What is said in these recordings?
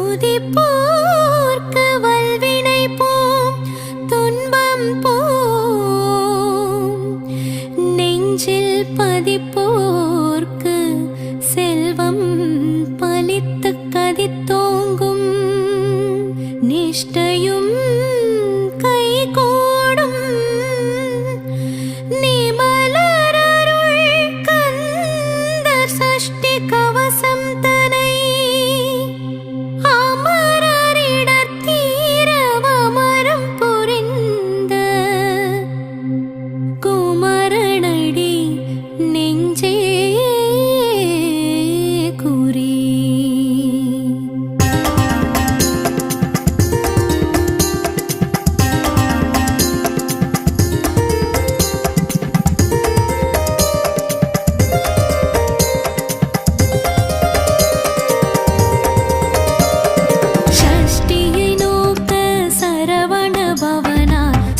துதிப்போர்க்கு வல்வினை போம் துன்பம் போம். நெஞ்சில் பதிப்போர்க்கு செல்வம் பலித்து கதித்தோங்கும். நிஷ்டையும் கைகூடும் நிமலரருள் கந்தர் சஷ்டி கவசம் தனை அமரரிடர் தீரவமரம் புரிந்த குமரனடி நெஞ்சே குறி.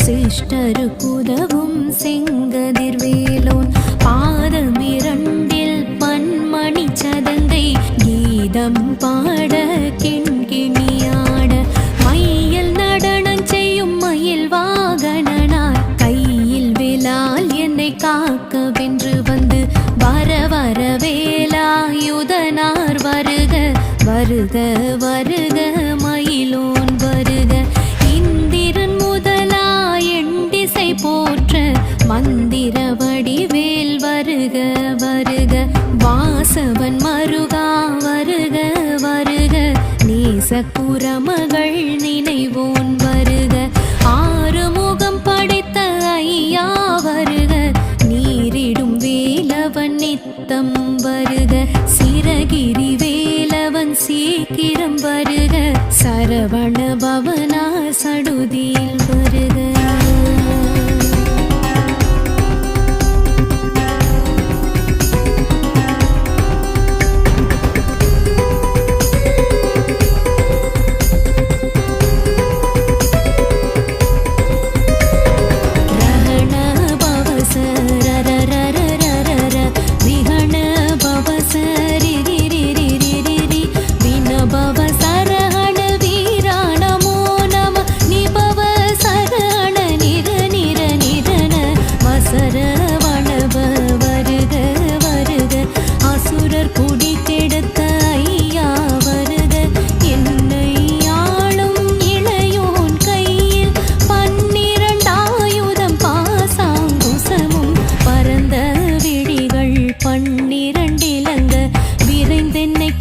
சிஷ்டருக்குதவும் செங்கதிர்வேலோன் பாதமிரண்டில் பன்மணி சதங்கை கீதம் பாட கிண்கிணியாட மையல் நடனம் செய்யும் மயில் வாகனனார் கையில் வேலால் என்னை காக்க வென்று வந்து வர வர வேலாயுதனார் வருக வருக வருக மயிலோன் வருக. இந்திரன் முதலாயண்டிசை போற்ற மந்திர வடிவேல் வருக வருக. வாசவன் மருகா வருக வருக. நேசக்குரமகள் நினைவோன் வருக. ஆறுமுகம் படைத்த ஐயா வருக. நீரிடும் வேலவன் நித்தம் வருக. சிரகிரி வேலவன் சீக்கிரம் வருக. சரவண பவனா சடுதியில் வருக.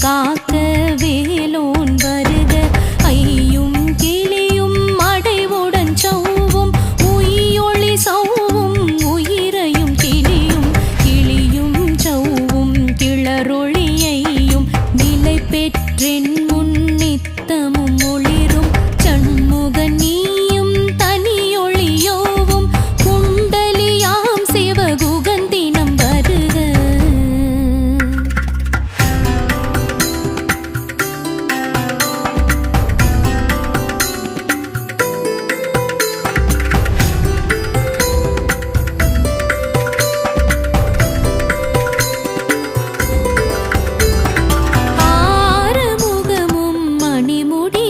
காக்க வேலோன் வருக. ஐயும் கிளியும் அடைவுடன் சௌவும் உயிரொளி சௌவும் உயிரையும் கிளியும் கிளியும் சௌவும் கிளரொளியையும் நிலை பெற்றென் முன் நித்தமும் ஒளிரும் சண்முக நீயும் தனியொளியோவும் குண்டலியாம் சிவகுகந்தினம் வருக. ஆறுமுகமும் மணிமுடி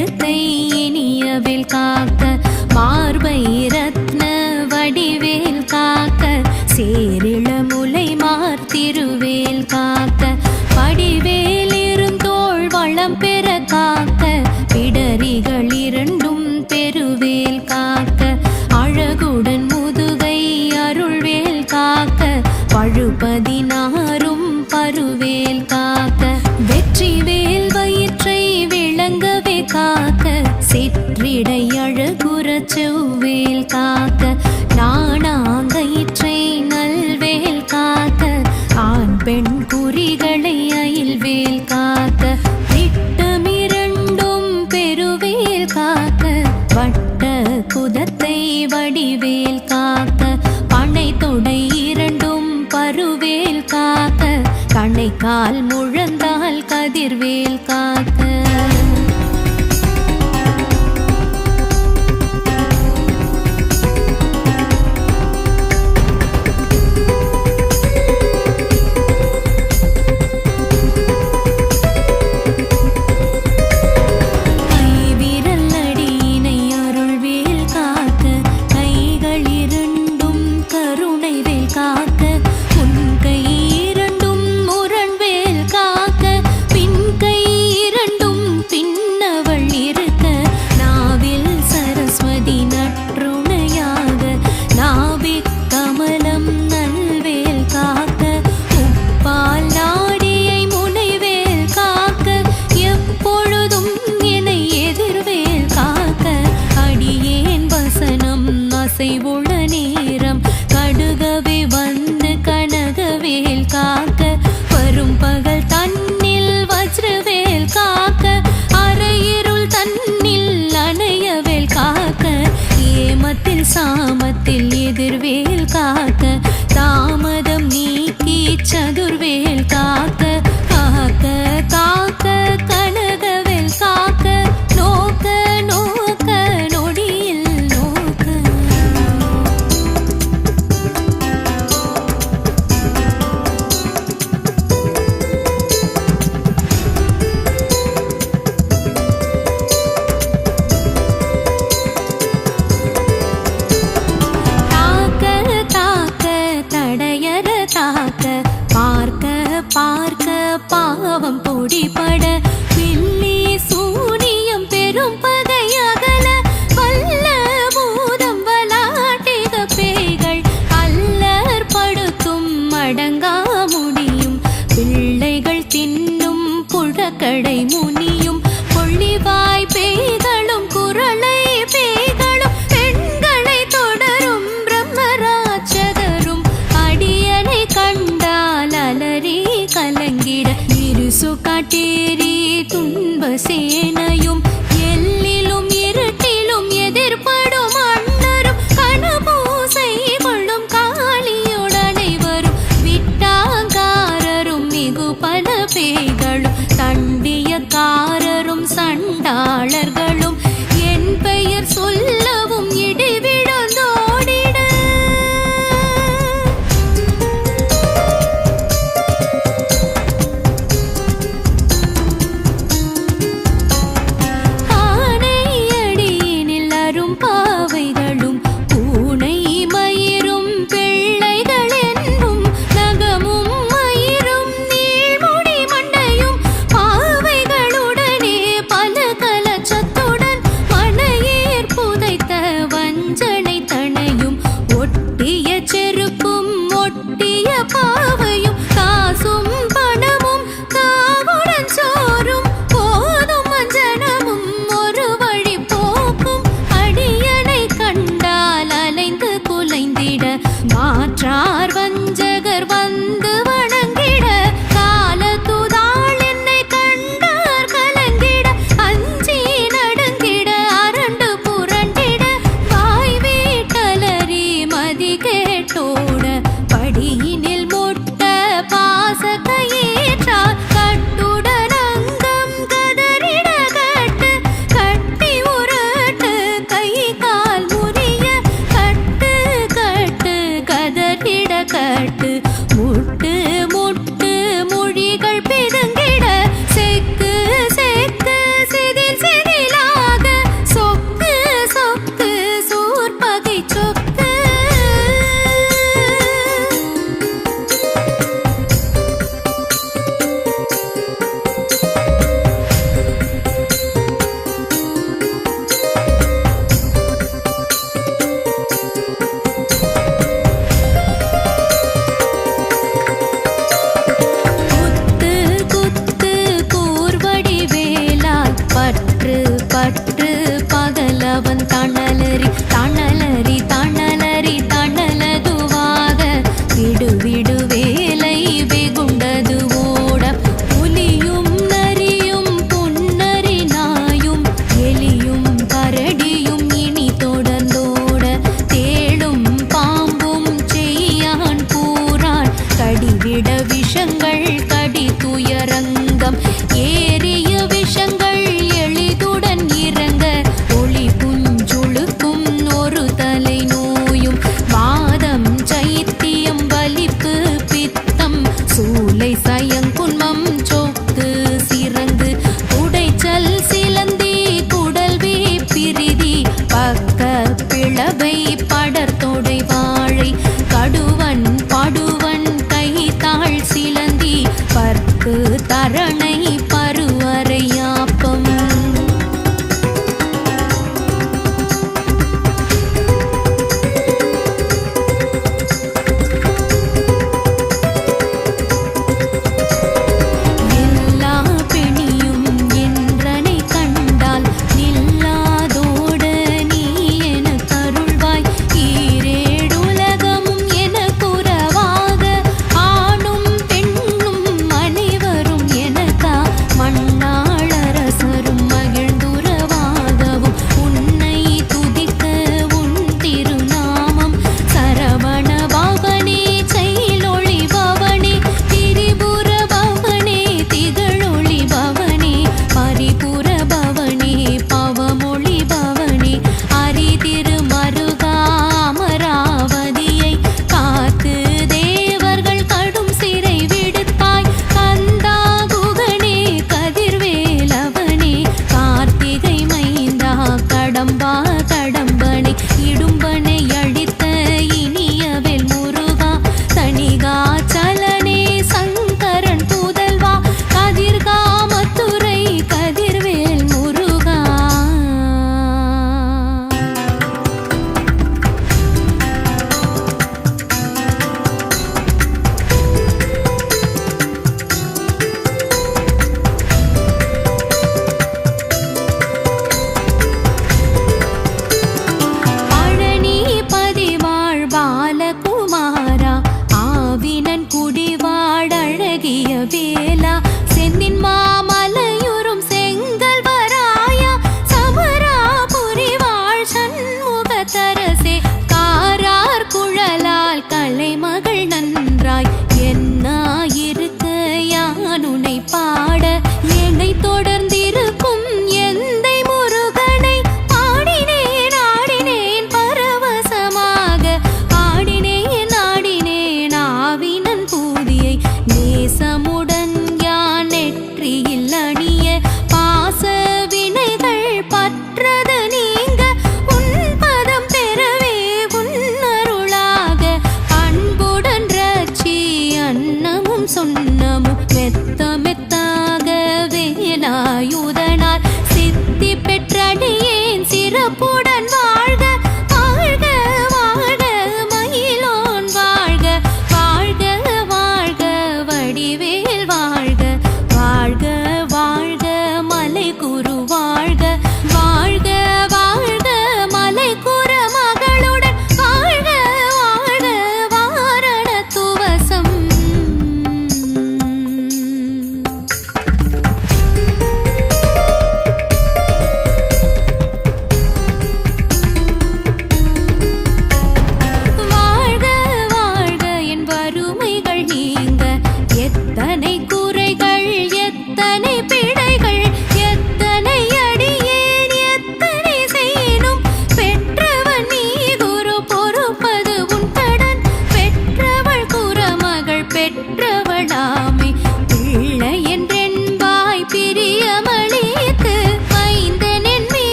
எழுத்தை இனியவேல் காக்க, மார்பை ரத்ன வடிவேல் காக்க, சேரிளமுலை மார்த்திருவேல் காக்க, படிவேல் இருந்தோள் வளம் பெற காக்க, பிடரிகள் இரண்டும் பெருவேல் காக்க, அழகுடன் முதுகை அருள்வேல் காக்க, பழுபதினாரும் பருவேல் காக்க, வெற்றிவேல் வயிற்றை விளங்கவே காக்க, சிற்றிடை அழகுற செவ்வேல் காக்க, நாணாங்கயிற்றை நல்வேல் காக்க, ஆண் பெண் குறிகளை அயில்வேல் காக்க, திட்டமிரண்டும் பெருவேல் காக்க, வட்ட குதத்தை வடிவேல் காக்க, பனை தொடை இரண்டும் பருவேல் காக்க, கணைக்கால் முழந்தால் கதிர்வேல் காக்க. உள்ள நேரம் கடுகவே வந்து கனகவேல் காக்க, வரும் பகல் தன்னில் வஜ்ரவேல் காக்க, அரையிருள் தன்னில் அணையவேல் காக்க, ஏமத்தில் சாமத்தில் எதிர்வேல் காக்க, தாமதம் நீக்கி சதுர்வேல் காக்க, காக்க காக்க கனகவேல் காக்க, நோக்க நோக்க நொடியில் நோக்க. பார்க்க பாவம் பொடிபட, பில்லி சூனியம் பெரும் பகையகல, வல்ல பூதம் வலாட்டிக பேய்கள் அல்லர் படுத்தும் அடங்கா முடியும், பிள்ளைகள் தின்னும் புழக்கடை முனியும், கொள்ளிவாய் பேய்களும் குரளை பேய்களும், பெண்களை தொடரும் பிரம்மராட்சதரும், அடியனை கண்டால் அலறி கலங்கிட, இருசு காட்டேரி துன்ப சேனையும், எல்லிலும் இருட்டிலும் எதிர்படும் அண்ணரும், கனபூசை கொள்ளும் காளியுடனை வரும் விட்டாங்காரரும், மிகு பல பேய்களும், தண்டியக்காரரும் சண்டாளர்கள்,